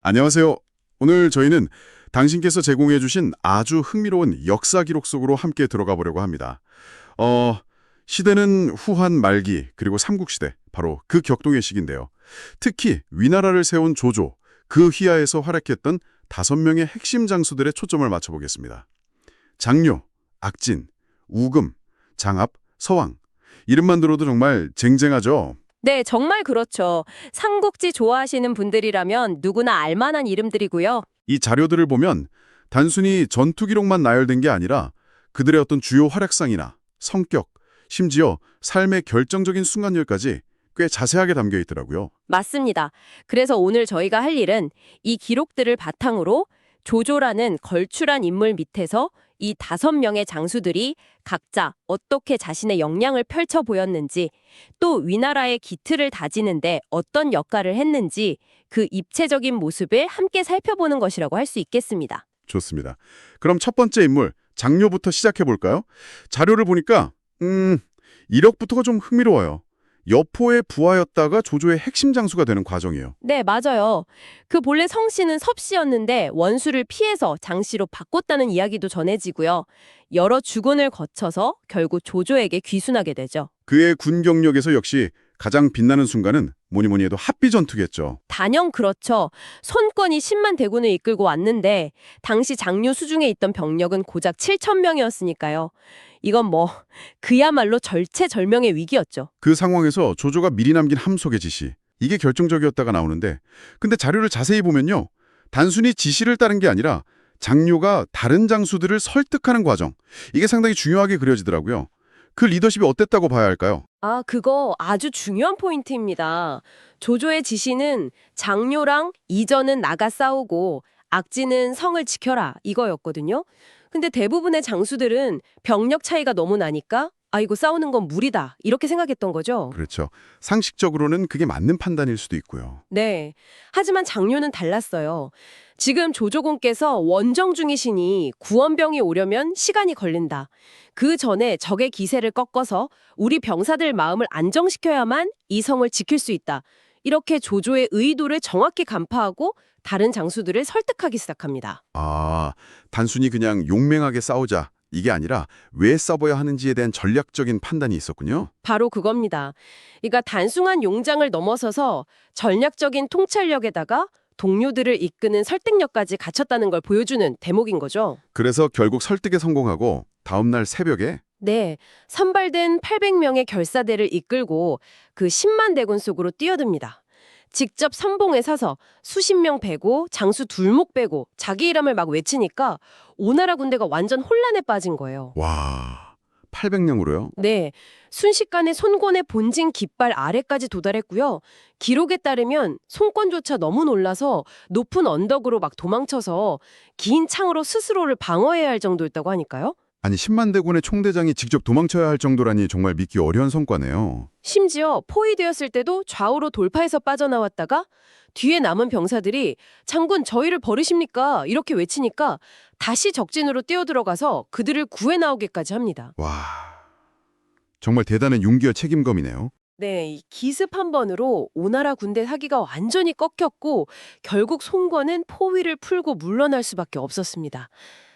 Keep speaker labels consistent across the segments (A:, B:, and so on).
A: 안녕하세요. 오늘 저희는 당신께서 제공해 주신 아주 흥미로운 역사 기록 속으로 함께 들어가 보려고 합니다. 시대는 후한 말기 그리고 삼국시대, 바로 그 격동의 시기인데요. 특히 위나라를 세운 조조, 그 휘하에서 활약했던 5명의 핵심 장수들의 초점을 맞춰보겠습니다. 장료, 악진, 우금, 장압, 서왕. 이름만 들어도 정말 쟁쟁하죠?
B: 네, 정말 그렇죠. 삼국지 좋아하시는 분들이라면 누구나 알만한 이름들이고요.
A: 이 자료들을 보면 단순히 전투 기록만 나열된 게 아니라 그들의 어떤 주요 활약상이나 성격, 심지어 삶의 결정적인 순간들까지 꽤 자세하게 담겨 있더라고요.
B: 맞습니다. 그래서 오늘 저희가 할 일은 이 기록들을 바탕으로 조조라는 걸출한 인물 밑에서 이 5명의 장수들이 각자 어떻게 자신의 역량을 펼쳐 보였는지, 또 위나라의 기틀을 다지는데 어떤 역할을 했는지 그 입체적인 모습을 함께 살펴보는 것이라고 할 수 있겠습니다.
A: 좋습니다. 그럼 첫 번째 인물, 장료부터 시작해 볼까요? 자료를 보니까 이력부터가 좀 흥미로워요. 여포의 부하였다가 조조의 핵심 장수가 되는 과정이에요.
B: 네, 맞아요. 그 본래 성씨는 섭씨였는데 원수를 피해서 장씨로 바꿨다는 이야기도 전해지고요. 여러 주군을 거쳐서 결국 조조에게 귀순하게 되죠.
A: 그의 군 경력에서 역시 가장 빛나는 순간은 뭐니 해도 합비 전투겠죠.
B: 단연 그렇죠. 손권이 10만 대군을 이끌고 왔는데 당시 장류 수중에 있던 병력은 고작 7천 명이었으니까요. 이건 그야말로 절체절명의 위기였죠.
A: 그 상황에서 조조가 미리 남긴 함속의 지시, 이게 결정적이었다가 나오는데, 근데 자료를 자세히 보면요, 단순히 지시를 따른 게 아니라 장료가 다른 장수들을 설득하는 과정, 이게 상당히 중요하게 그려지더라고요. 그 리더십이 어땠다고 봐야 할까요?
B: 아, 그거 아주 중요한 포인트입니다. 조조의 지시는 장료랑 이전은 나가 싸우고 악진은 성을 지켜라 이거였거든요. 근데 대부분의 장수들은 병력 차이가 너무 나니까 이거 싸우는 건 무리다 이렇게 생각했던 거죠.
A: 그렇죠. 상식적으로는 그게 맞는 판단일 수도 있고요.
B: 네. 하지만 장료는 달랐어요. 지금 조조공께서 원정 중이시니 구원병이 오려면 시간이 걸린다. 그 전에 적의 기세를 꺾어서 우리 병사들 마음을 안정시켜야만 이 성을 지킬 수 있다. 이렇게 조조의 의도를 정확히 간파하고 다른 장수들을 설득하기 시작합니다.
A: 아, 단순히 그냥 용맹하게 싸우자, 이게 아니라 왜 싸워야 하는지에 대한 전략적인 판단이 있었군요.
B: 바로 그겁니다. 그러니까 단순한 용장을 넘어서서 전략적인 통찰력에다가 동료들을 이끄는 설득력까지 갖췄다는 걸 보여주는 대목인 거죠.
A: 그래서 결국 설득에 성공하고 다음날 새벽에
B: 네, 선발된 800명의 결사대를 이끌고 그 10만 대군 속으로 뛰어듭니다. 직접 선봉에 서서 수십 명 빼고 장수 둘목 빼고 자기 이름을 막 외치니까 오나라 군대가 완전 혼란에 빠진 거예요.
A: 와, 800량으로요?
B: 네, 순식간에 손권의 본진 깃발 아래까지 도달했고요. 기록에 따르면 손권조차 너무 놀라서 높은 언덕으로 막 도망쳐서 긴 창으로 스스로를 방어해야 할 정도였다고 하니까요.
A: 아니 10만 대군의 총대장이 직접 도망쳐야 할 정도라니 정말 믿기 어려운 성과네요.
B: 심지어 포위되었을 때도 좌우로 돌파해서 빠져나왔다가 뒤에 남은 병사들이 장군 저희를 버리십니까? 이렇게 외치니까 다시 적진으로 뛰어들어가서 그들을 구해 나오기까지 합니다.
A: 와, 정말 대단한 용기와 책임감이네요.
B: 네, 이 기습 한 번으로 오나라 군대 사기가 완전히 꺾였고 결국 손권은 포위를 풀고 물러날 수밖에 없었습니다.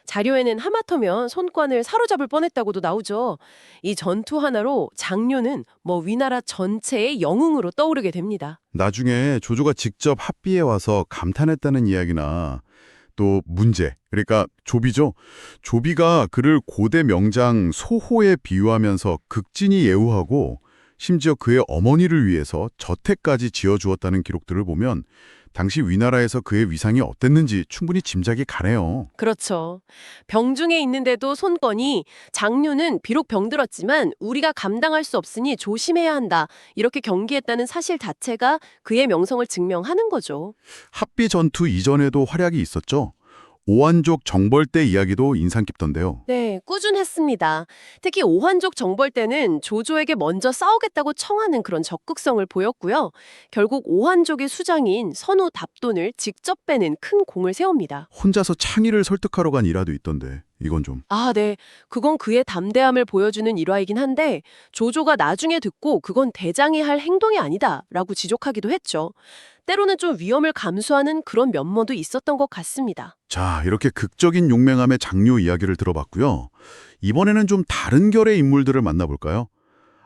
B: 자료에는 하마터면 손권을 사로잡을 뻔했다고도 나오죠. 이 전투 하나로 장료는 위나라 전체의 영웅으로 떠오르게 됩니다.
A: 나중에 조조가 직접 합비에 와서 감탄했다는 이야기나 또 문제, 그러니까 조비죠. 조비가 그를 고대 명장 소호에 비유하면서 극진히 예우하고 심지어 그의 어머니를 위해서 저택까지 지어주었다는 기록들을 보면 당시 위나라에서 그의 위상이 어땠는지 충분히 짐작이 가네요.
B: 그렇죠. 병중에 있는데도 손권이 장료는 비록 병들었지만 우리가 감당할 수 없으니 조심해야 한다. 이렇게 경기했다는 사실 자체가 그의 명성을 증명하는 거죠.
A: 합비 전투 이전에도 활약이 있었죠. 오한족 정벌대 이야기도 인상 깊던데요.
B: 네, 꾸준했습니다. 특히 오한족 정벌 때는 조조에게 먼저 싸우겠다고 청하는 그런 적극성을 보였고요. 결국 오한족의 수장인 선우 답돈을 직접 빼는 큰 공을 세웁니다.
A: 혼자서 창의를 설득하러 간 일화도 있던데 이건 좀.
B: 아, 네. 그건 그의 담대함을 보여주는 일화이긴 한데 조조가 나중에 듣고 그건 대장이 할 행동이 아니다라고 지적하기도 했죠. 때로는 좀 위험을 감수하는 그런 면모도 있었던 것 같습니다.
A: 자, 이렇게 극적인 용맹함의 장료 이야기를 들어봤고요. 이번에는 좀 다른 결의 인물들을 만나볼까요?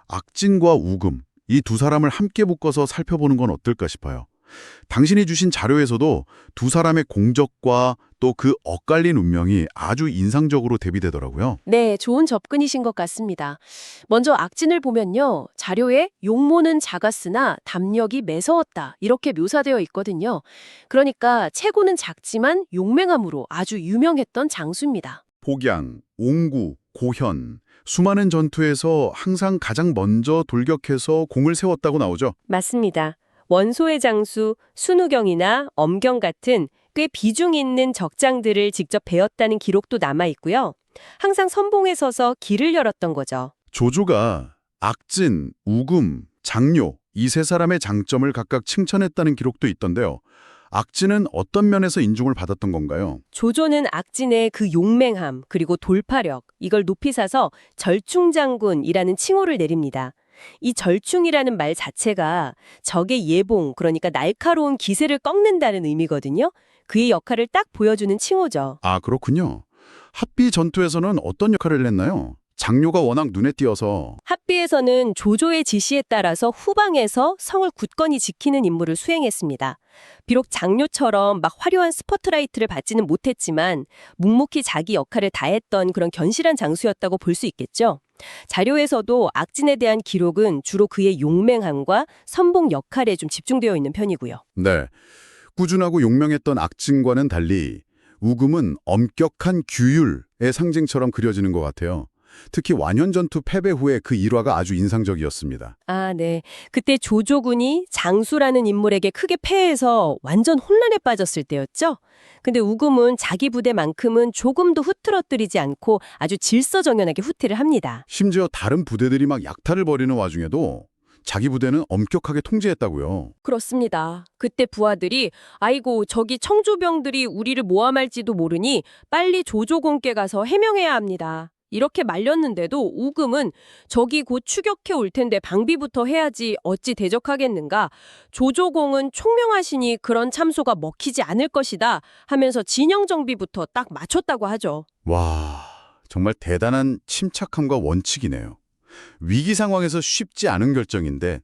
A: 악진과 우금, 이 두 사람을 함께 묶어서 살펴보는 건 어떨까 싶어요. 당신이 주신 자료에서도 두 사람의 공적과 또 그 엇갈린 운명이 아주 인상적으로 대비되더라고요.
B: 네, 좋은 접근이신 것 같습니다. 먼저 악진을 보면요. 자료에 용모는 작았으나 담력이 매서웠다. 이렇게 묘사되어 있거든요. 그러니까 체구는 작지만 용맹함으로 아주 유명했던 장수입니다.
A: 복양, 옹구, 고현, 수많은 전투에서 항상 가장 먼저 돌격해서 공을 세웠다고 나오죠.
B: 맞습니다. 원소의 장수, 순우경이나 엄경 같은 꽤 비중 있는 적장들을 직접 배웠다는 기록도 남아 있고요. 항상 선봉에 서서 길을 열었던 거죠.
A: 조조가 악진, 우금, 장료 이 세 사람의 장점을 각각 칭찬했다는 기록도 있던데요. 악진은 어떤 면에서 인중을 받았던 건가요?
B: 조조는 악진의 그 용맹함 그리고 돌파력 이걸 높이 사서 절충장군이라는 칭호를 내립니다. 이 절충이라는 말 자체가 적의 예봉 그러니까 날카로운 기세를 꺾는다는 의미거든요. 그의 역할을 딱 보여주는 칭호죠.
A: 아, 그렇군요. 합비 전투에서는 어떤 역할을 했나요? 장료가 워낙 눈에 띄어서.
B: 합비에서는 조조의 지시에 따라서 후방에서 성을 굳건히 지키는 임무를 수행했습니다. 비록 장료처럼 막 화려한 스포트라이트를 받지는 못했지만 묵묵히 자기 역할을 다했던 그런 견실한 장수였다고 볼 수 있겠죠. 자료에서도 악진에 대한 기록은 주로 그의 용맹함과 선봉 역할에 좀 집중되어 있는 편이고요.
A: 네. 꾸준하고 용맹했던 악진과는 달리 우금은 엄격한 규율의 상징처럼 그려지는 것 같아요. 특히 완현전투 패배 후에 그 일화가 아주 인상적이었습니다.
B: 아, 네. 그때 조조군이 장수라는 인물에게 크게 패해서 완전 혼란에 빠졌을 때였죠. 근데 우금은 자기 부대만큼은 조금도 흐트러뜨리지 않고 아주 질서정연하게 후퇴를 합니다.
A: 심지어 다른 부대들이 막 약탈을 벌이는 와중에도 자기 부대는 엄격하게 통제했다고요.
B: 그렇습니다. 그때 부하들이 아이고 저기 청조병들이 우리를 모함할지도 모르니 빨리 조조공께 가서 해명해야 합니다. 이렇게 말렸는데도 우금은 적이 곧 추격해 올 텐데 방비부터 해야지 어찌 대적하겠는가. 조조공은 총명하시니 그런 참소가 먹히지 않을 것이다 하면서 진영 정비부터 딱 맞췄다고 하죠.
A: 와, 정말 대단한 침착함과 원칙이네요. 위기 상황에서 쉽지 않은 결정인데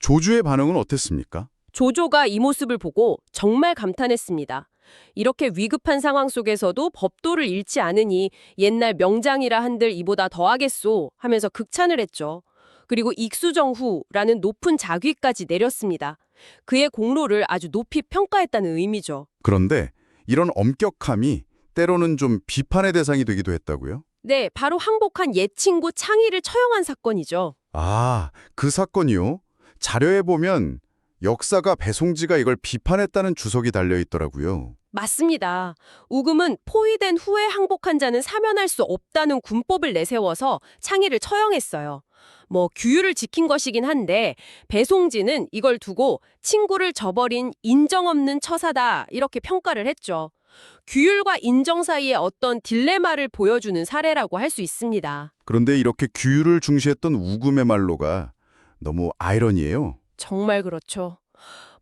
A: 조주의 반응은 어땠습니까?
B: 조조가 이 모습을 보고 정말 감탄했습니다. 이렇게 위급한 상황 속에서도 법도를 잃지 않으니 옛날 명장이라 한들 이보다 더하겠소 하면서 극찬을 했죠. 그리고 익수정후라는 높은 자귀까지 내렸습니다. 그의 공로를 아주 높이 평가했다는 의미죠.
A: 그런데 이런 엄격함이 때로는 좀 비판의 대상이 되기도 했다고요?
B: 네, 바로 항복한 옛 친구 창의를 처형한 사건이죠.
A: 아, 그 사건이요? 자료에 보면 역사가 배송지가 이걸 비판했다는 주석이 달려 있더라고요.
B: 맞습니다. 우금은 포위된 후에 항복한 자는 사면할 수 없다는 군법을 내세워서 창의를 처형했어요. 뭐 규율을 지킨 것이긴 한데 배송지는 이걸 두고 친구를 저버린 인정 없는 처사다 이렇게 평가를 했죠. 규율과 인정 사이에 어떤 딜레마를 보여주는 사례라고 할 수 있습니다.
A: 그런데 이렇게 규율을 중시했던 우금의 말로가 너무 아이러니해요.
B: 정말 그렇죠.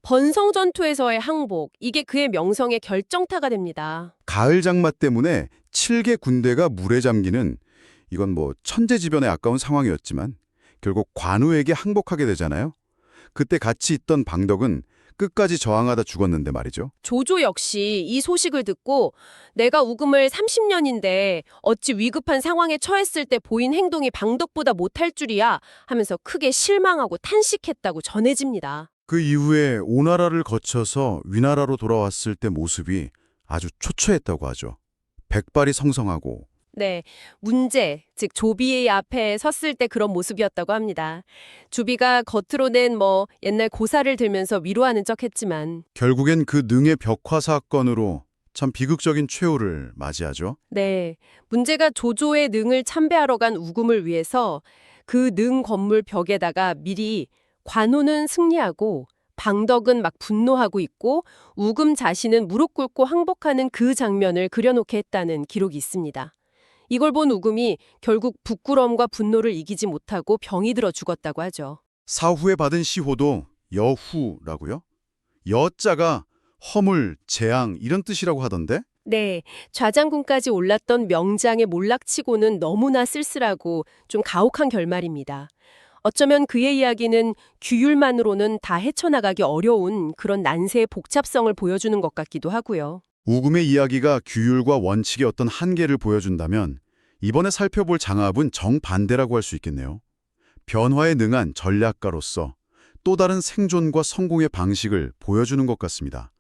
B: 번성 전투에서의 항복, 이게 그의 명성의 결정타가 됩니다.
A: 가을 장마 때문에 7개 군대가 물에 잠기는 이건 뭐 천재지변에 아까운 상황이었지만 결국 관우에게 항복하게 되잖아요. 그때 같이 있던 방덕은 끝까지 저항하다 죽었는데 말이죠.
B: 조조 역시 이 소식을 듣고 내가 우금을 30년인데 어찌 위급한 상황에 처했을 때 보인 행동이 방덕보다 못할 줄이야 하면서 크게 실망하고 탄식했다고 전해집니다.
A: 그 이후에 오나라를 거쳐서 위나라로 돌아왔을 때 모습이 아주 초췌했다고 하죠. 백발이 성성하고.
B: 네, 문제, 즉 조비의 앞에 섰을 때 그런 모습이었다고 합니다. 조비가 겉으로는 뭐 옛날 고사를 들면서 위로하는 척했지만
A: 결국엔 그 능의 벽화 사건으로 참 비극적인 최후를 맞이하죠.
B: 네, 문제가 조조의 능을 참배하러 간 우금을 위해서 그 능 건물 벽에다가 미리 관우는 승리하고 방덕은 막 분노하고 있고 우금 자신은 무릎 꿇고 항복하는 그 장면을 그려놓게 했다는 기록이 있습니다. 이걸 본 우금이 결국 부끄러움과 분노를 이기지 못하고 병이 들어 죽었다고 하죠.
A: 사후에 받은 시호도 여후라고요? 여자가 허물, 재앙 이런 뜻이라고 하던데?
B: 네, 좌장군까지 올랐던 명장의 몰락치고는 너무나 쓸쓸하고 좀 가혹한 결말입니다. 어쩌면 그의 이야기는 규율만으로는 다 헤쳐나가기 어려운 그런 난세의 복잡성을 보여주는 것 같기도 하고요.
A: 우금의 이야기가 규율과 원칙의 어떤 한계를 보여준다면 이번에 살펴볼 장압은 정반대라고 할 수 있겠네요. 변화에 능한 전략가로서 또 다른 생존과 성공의 방식을 보여주는 것 같습니다.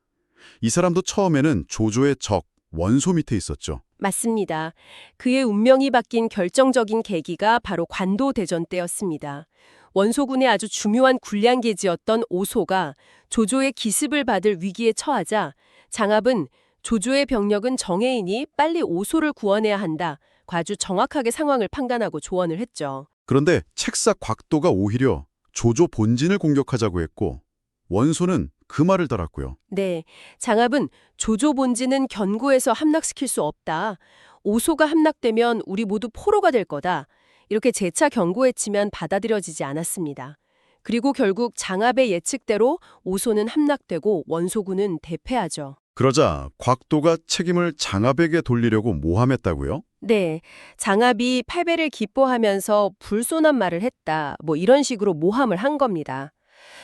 A: 이 사람도 처음에는 조조의 적, 원소 밑에 있었죠.
B: 맞습니다. 그의 운명이 바뀐 결정적인 계기가 바로 관도대전 때였습니다. 원소군의 아주 중요한 군량계지였던 오소가 조조의 기습을 받을 위기에 처하자 장압은 조조의 병력은 정해이니 빨리 오소를 구원해야 한다. 아주 정확하게 상황을 판단하고 조언을 했죠.
A: 그런데 책사 곽도가 오히려 조조 본진을 공격하자고 했고 원소는 그 말을 따랐고요.
B: 네, 장압은 조조 본진은 견고해서 함락시킬 수 없다. 오소가 함락되면 우리 모두 포로가 될 거다. 이렇게 재차 경고했지만 받아들여지지 않았습니다. 그리고 결국 장압의 예측대로 오소는 함락되고 원소군은 대패하죠.
A: 그러자 곽도가 책임을 장압에게 돌리려고 모함했다고요?
B: 네, 장압이 패배를 기뻐하면서 불손한 말을 했다. 이런 식으로 모함을 한 겁니다.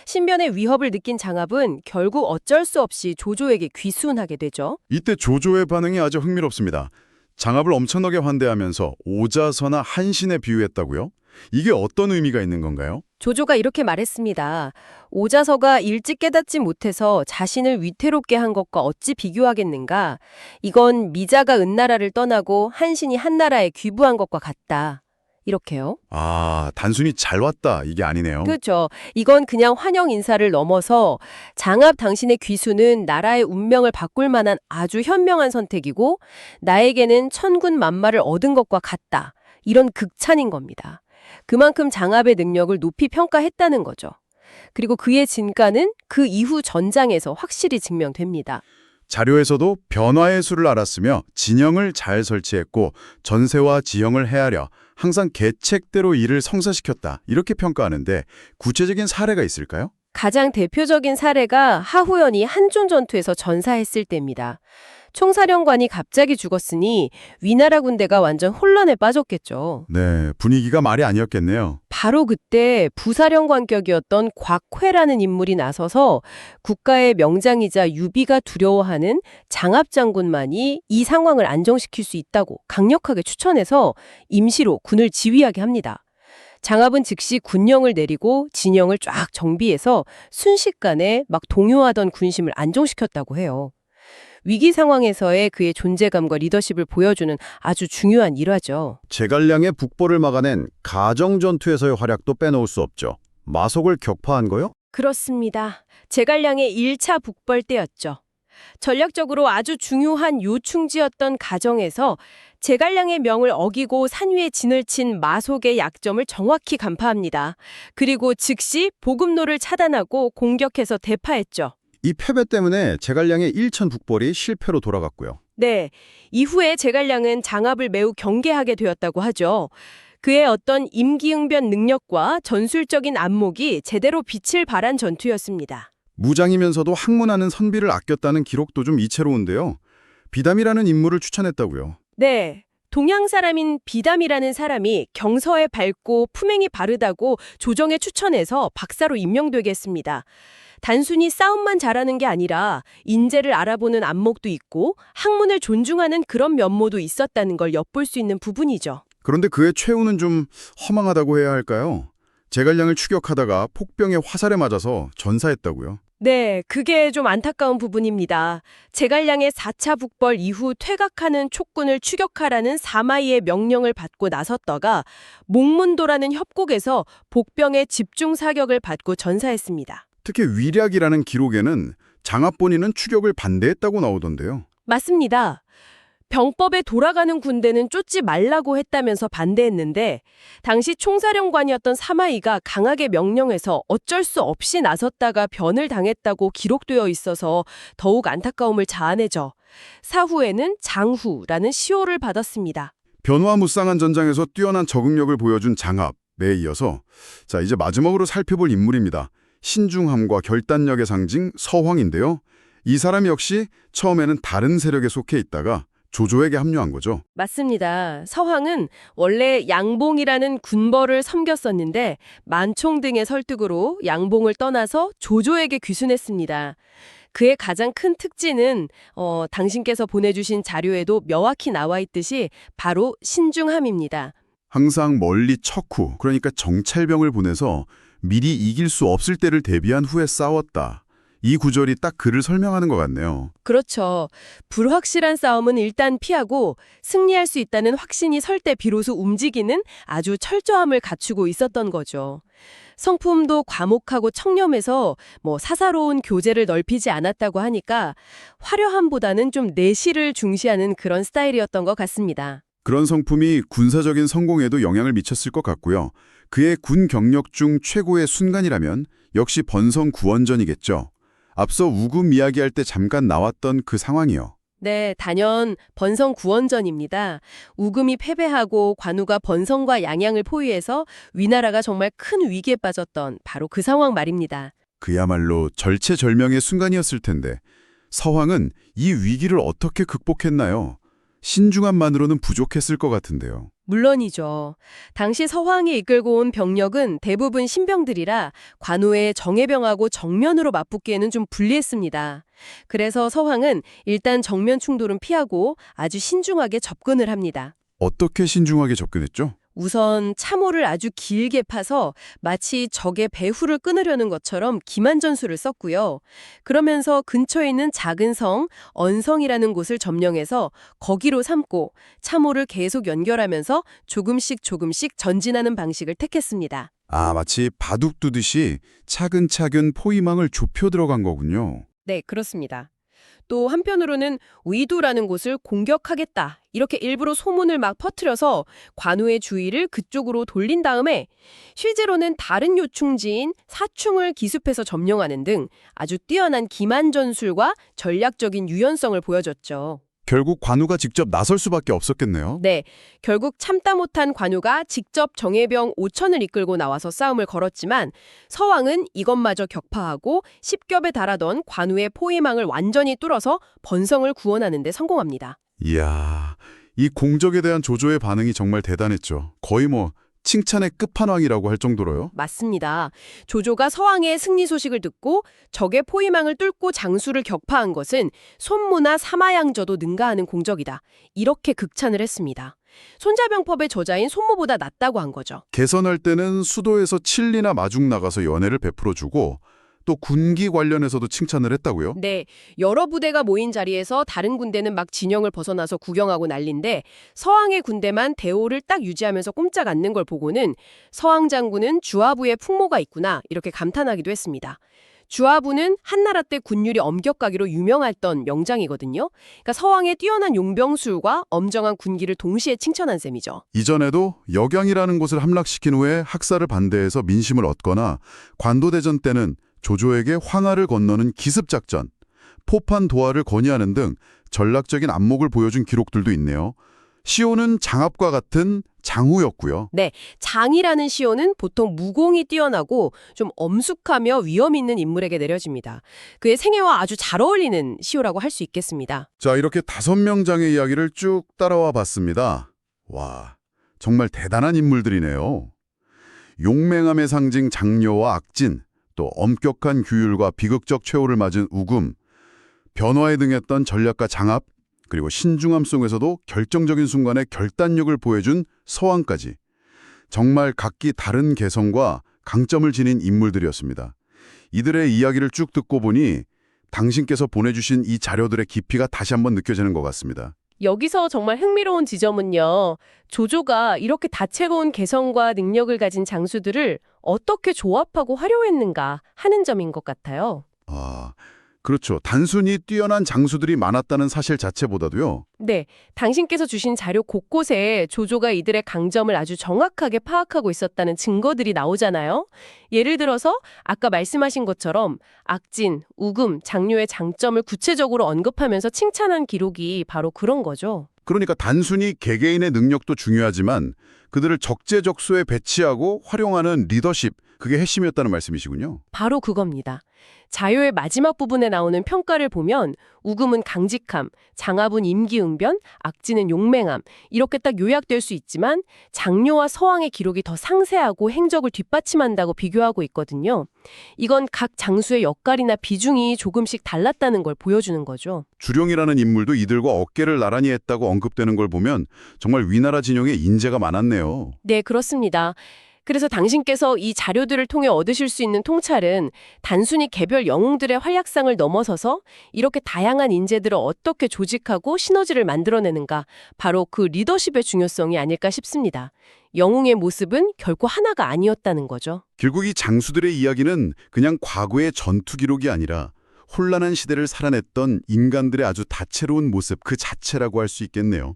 B: 신변의 위협을 느낀 장압은 결국 어쩔 수 없이 조조에게 귀순하게 되죠.
A: 이때 조조의 반응이 아주 흥미롭습니다. 장압을 엄청나게 환대하면서 오자서나 한신에 비유했다고요? 이게 어떤 의미가 있는 건가요?
B: 조조가 이렇게 말했습니다. 오자서가 일찍 깨닫지 못해서 자신을 위태롭게 한 것과 어찌 비교하겠는가? 이건 미자가 은나라를 떠나고 한신이 한나라에 귀부한 것과 같다. 이렇게요.
A: 아, 단순히 잘 왔다 이게 아니네요.
B: 그렇죠. 이건 그냥 환영 인사를 넘어서 장압 당신의 귀수는 나라의 운명을 바꿀 만한 아주 현명한 선택이고 나에게는 천군 만마를 얻은 것과 같다. 이런 극찬인 겁니다. 그만큼 장압의 능력을 높이 평가했다는 거죠. 그리고 그의 진가는 그 이후 전장에서 확실히 증명됩니다.
A: 자료에서도 변화의 수를 알았으며 진영을 잘 설치했고 전세와 지형을 헤아려 항상 계책대로 일을 성사시켰다. 이렇게 평가하는데 구체적인 사례가 있을까요?
B: 가장 대표적인 사례가 하후연이 한중 전투에서 전사했을 때입니다. 총사령관이 갑자기 죽었으니 위나라 군대가 완전 혼란에 빠졌겠죠.
A: 네, 분위기가 말이 아니었겠네요.
B: 바로 그때 부사령관격이었던 곽회라는 인물이 나서서 국가의 명장이자 유비가 두려워하는 장압 장군만이 이 상황을 안정시킬 수 있다고 강력하게 추천해서 임시로 군을 지휘하게 합니다. 장압은 즉시 군령을 내리고 진영을 쫙 정비해서 순식간에 막 동요하던 군심을 안정시켰다고 해요. 위기 상황에서의 그의 존재감과 리더십을 보여주는 아주 중요한 일화죠.
C: 제갈량의 북벌을 막아낸 가정전투에서의 활약도 빼놓을 수 없죠. 마속을 격파한 거요?
B: 그렇습니다. 제갈량의 1차 북벌 때였죠. 전략적으로 아주 중요한 요충지였던 가정에서 제갈량의 명을 어기고 산 위에 진을 친 마속의 약점을 정확히 간파합니다. 그리고 즉시 보급로를 차단하고 공격해서 대파했죠.
C: 이 패배 때문에 제갈량의 일천 북벌이 실패로 돌아갔고요.
B: 네, 이후에 제갈량은 장압을 매우 경계하게 되었다고 하죠. 그의 어떤 임기응변 능력과 전술적인 안목이 제대로 빛을 발한 전투였습니다.
A: 무장이면서도 학문하는 선비를 아꼈다는 기록도 좀 이채로운데요. 비담이라는 인물을 추천했다고요.
B: 네, 동양 사람인 비담이라는 사람이 경서에 밝고 품행이 바르다고 조정에 추천해서 박사로 임명되게 했습니다. 단순히 싸움만 잘하는 게 아니라 인재를 알아보는 안목도 있고 학문을 존중하는 그런 면모도 있었다는 걸 엿볼 수 있는 부분이죠.
A: 그런데 그의 최후는 좀 허망하다고 해야 할까요? 제갈량을 추격하다가 폭병의 화살에 맞아서 전사했다고요.
B: 네, 그게 좀 안타까운 부분입니다. 제갈량의 4차 북벌 이후 퇴각하는 촉군을 추격하라는 사마이의 명령을 받고 나섰다가 목문도라는 협곡에서 복병의 집중 사격을 받고 전사했습니다.
A: 특히 위략이라는 기록에는 장압 본인은 추격을 반대했다고 나오던데요.
B: 맞습니다. 병법에 돌아가는 군대는 쫓지 말라고 했다면서 반대했는데 당시 총사령관이었던 사마이가 강하게 명령해서 어쩔 수 없이 나섰다가 변을 당했다고 기록되어 있어서 더욱 안타까움을 자아내죠. 사후에는 장후라는 시호를 받았습니다.
A: 변화무쌍한 전장에서 뛰어난 적응력을 보여준 장합에 이어서 자, 이제 마지막으로 살펴볼 인물입니다. 신중함과 결단력의 상징 서황인데요. 이 사람 역시 처음에는 다른 세력에 속해 있다가 조조에게 합류한 거죠.
B: 맞습니다. 서황은 원래 양봉이라는 군벌을 섬겼었는데 만총 등의 설득으로 양봉을 떠나서 조조에게 귀순했습니다. 그의 가장 큰 특징은 당신께서 보내주신 자료에도 명확히 나와 있듯이 바로 신중함입니다.
A: 항상 멀리 척후, 그러니까 정찰병을 보내서 미리 이길 수 없을 때를 대비한 후에 싸웠다. 이 구절이 딱 그를 설명하는 것 같네요.
B: 그렇죠. 불확실한 싸움은 일단 피하고 승리할 수 있다는 확신이 설 때 비로소 움직이는 아주 철저함을 갖추고 있었던 거죠. 성품도 과묵하고 청렴해서 사사로운 교제를 넓히지 않았다고 하니까 화려함보다는 좀 내실을 중시하는 그런 스타일이었던 것 같습니다.
A: 그런 성품이 군사적인 성공에도 영향을 미쳤을 것 같고요. 그의 군 경력 중 최고의 순간이라면 역시 번성 구원전이겠죠. 앞서 우금 이야기할 때 잠깐 나왔던 그 상황이요.
B: 네, 단연 번성 구원전입니다. 우금이 패배하고 관우가 번성과 양양을 포위해서 위나라가 정말 큰 위기에 빠졌던 바로 그 상황 말입니다.
A: 그야말로 절체절명의 순간이었을 텐데 서황은 이 위기를 어떻게 극복했나요? 신중함만으로는 부족했을 것 같은데요.
B: 물론이죠. 당시 서황이 이끌고 온 병력은 대부분 신병들이라 관우의 정예병하고 정면으로 맞붙기에는 좀 불리했습니다. 그래서 서황은 일단 정면 충돌은 피하고 아주 신중하게 접근을 합니다.
A: 어떻게 신중하게 접근했죠?
B: 우선 참호를 아주 길게 파서 마치 적의 배후를 끊으려는 것처럼 기만전술을 썼고요. 그러면서 근처에 있는 작은 성, 언성이라는 곳을 점령해서 거기로 삼고 참호를 계속 연결하면서 조금씩 전진하는 방식을 택했습니다.
A: 아, 마치 바둑 두듯이 차근차근 포위망을 좁혀 들어간 거군요.
B: 네, 그렇습니다. 또 한편으로는 위두라는 곳을 공격하겠다. 이렇게 일부러 소문을 막 퍼뜨려서 관우의 주의를 그쪽으로 돌린 다음에 실제로는 다른 요충지인 사충을 기습해서 점령하는 등 아주 뛰어난 기만 전술과 전략적인 유연성을 보여줬죠.
A: 결국 관우가 직접 나설 수밖에 없었겠네요.
B: 네, 결국 참다 못한 관우가 직접 정예병 5천을 이끌고 나와서 싸움을 걸었지만 서왕은 이것마저 격파하고 10겹에 달하던 관우의 포위망을 완전히 뚫어서 번성을 구원하는 데 성공합니다.
A: 이야, 이 공적에 대한 조조의 반응이 정말 대단했죠. 거의 칭찬의 끝판왕이라고 할 정도로요.
B: 맞습니다. 조조가 서왕의 승리 소식을 듣고 적의 포위망을 뚫고 장수를 격파한 것은 손무나 사마양저도 능가하는 공적이다. 이렇게 극찬을 했습니다. 손자병법의 저자인 손무보다 낫다고 한 거죠.
A: 개선할 때는 수도에서 칠리나 마중 나가서 연애를 베풀어주고 또 군기 관련해서도 칭찬을 했다고요?
B: 네, 여러 부대가 모인 자리에서 다른 군대는 막 진영을 벗어나서 구경하고 난리인데 서왕의 군대만 대오를 딱 유지하면서 꼼짝 않는 걸 보고는 서왕 장군은 주하부에 풍모가 있구나 이렇게 감탄하기도 했습니다. 주하부는 한나라 때 군율이 엄격하기로 유명했던 명장이거든요. 그러니까 서왕의 뛰어난 용병술과 엄정한 군기를 동시에 칭찬한 셈이죠.
A: 이전에도 역양이라는 곳을 함락시킨 후에 학살을 반대해서 민심을 얻거나 관도대전 때는 조조에게 황하를 건너는 기습작전, 포판 도하를 건의하는 등 전략적인 안목을 보여준 기록들도 있네요. 시호는 장합과 같은 장후였고요.
B: 네, 장이라는 시호는 보통 무공이 뛰어나고 좀 엄숙하며 위험 있는 인물에게 내려집니다. 그의 생애와 아주 잘 어울리는 시호라고 할 수 있겠습니다.
A: 자, 이렇게 5명 장의 이야기를 쭉 따라와 봤습니다. 와, 정말 대단한 인물들이네요. 용맹함의 상징 장려와 악진, 또 엄격한 규율과 비극적 최후를 맞은 우금, 변화에 등했던 전략가 장합, 그리고 신중함 속에서도 결정적인 순간에 결단력을 보여준 서왕까지 정말 각기 다른 개성과 강점을 지닌 인물들이었습니다. 이들의 이야기를 쭉 듣고 보니 당신께서 보내주신 이 자료들의 깊이가 다시 한번 느껴지는 것 같습니다.
B: 여기서 정말 흥미로운 지점은요. 조조가 이렇게 다채로운 개성과 능력을 가진 장수들을 어떻게 조합하고 활용했는가 하는 점인 것 같아요.
A: 아, 그렇죠. 단순히 뛰어난 장수들이 많았다는 사실 자체보다도요.
B: 네, 당신께서 주신 자료 곳곳에 조조가 이들의 강점을 아주 정확하게 파악하고 있었다는 증거들이 나오잖아요. 예를 들어서 아까 말씀하신 것처럼 악진, 우금, 장료의 장점을 구체적으로 언급하면서 칭찬한 기록이 바로 그런 거죠.
A: 그러니까 단순히 개개인의 능력도 중요하지만 그들을 적재적소에 배치하고 활용하는 리더십, 그게 핵심이었다는 말씀이시군요.
B: 바로 그겁니다. 자료의 마지막 부분에 나오는 평가를 보면 우금은 강직함, 장압은 임기응변, 악진은 용맹함 이렇게 딱 요약될 수 있지만 장료와 서왕의 기록이 더 상세하고 행적을 뒷받침한다고 비교하고 있거든요. 이건 각 장수의 역할이나 비중이 조금씩 달랐다는 걸 보여주는 거죠.
A: 주룡이라는 인물도 이들과 어깨를 나란히 했다고 언급되는 걸 보면 정말 위나라 진영에 인재가 많았네요.
B: 네, 그렇습니다. 그래서 당신께서 이 자료들을 통해 얻으실 수 있는 통찰은 단순히 개별 영웅들의 활약상을 넘어서서 이렇게 다양한 인재들을 어떻게 조직하고 시너지를 만들어내는가, 바로 그 리더십의 중요성이 아닐까 싶습니다. 영웅의 모습은 결코 하나가 아니었다는 거죠.
A: 결국 이 장수들의 이야기는 그냥 과거의 전투 기록이 아니라 혼란한 시대를 살아냈던 인간들의 아주 다채로운 모습 그 자체라고 할 수 있겠네요.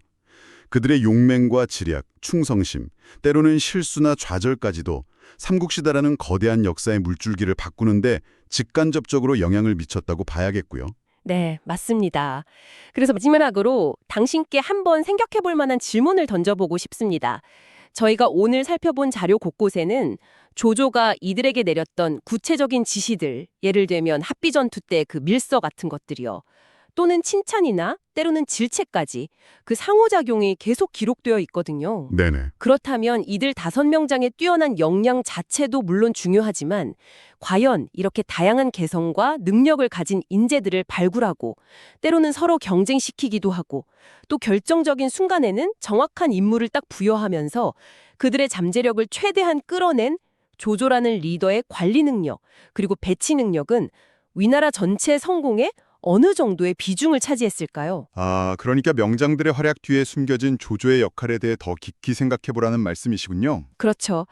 A: 그들의 용맹과 지략, 충성심, 때로는 실수나 좌절까지도 삼국시대라는 거대한 역사의 물줄기를 바꾸는데 직간접적으로 영향을 미쳤다고 봐야겠고요.
B: 네, 맞습니다. 그래서 마지막으로 당신께 한번 생각해 볼 만한 질문을 던져보고 싶습니다. 저희가 오늘 살펴본 자료 곳곳에는 조조가 이들에게 내렸던 구체적인 지시들, 예를 들면 합비전투 때 그 밀서 같은 것들이요. 또는 칭찬이나 때로는 질책까지 그 상호작용이 계속 기록되어 있거든요.
A: 네네.
B: 그렇다면 이들 5명장의 뛰어난 역량 자체도 물론 중요하지만 과연 이렇게 다양한 개성과 능력을 가진 인재들을 발굴하고 때로는 서로 경쟁시키기도 하고 또 결정적인 순간에는 정확한 임무를 딱 부여하면서 그들의 잠재력을 최대한 끌어낸 조조라는 리더의 관리 능력 그리고 배치 능력은 위나라 전체의 성공에 어느 정도의 비중을 차지했을까요?
A: 그러니까 명장들의 활약 뒤에 숨겨진 조조의 역할에 대해 더 깊이 생각해보라는 말씀이시군요.
B: 그렇죠.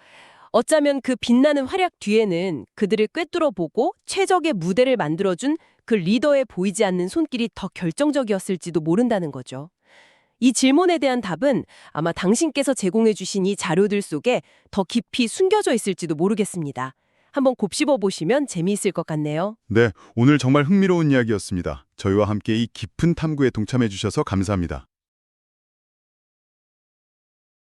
B: 어쩌면 그 빛나는 활약 뒤에는 그들을 꿰뚫어 보고 최적의 무대를 만들어준 그 리더의 보이지 않는 손길이 더 결정적이었을지도 모른다는 거죠. 이 질문에 대한 답은 아마 당신께서 제공해 주신 이 자료들 속에 더 깊이 숨겨져 있을지도 모르겠습니다. 한번 곱씹어 보시면 재미있을 것 같네요.
A: 네, 오늘 정말 흥미로운 이야기였습니다. 저희와 함께 이 깊은 탐구에 동참해 주셔서 감사합니다.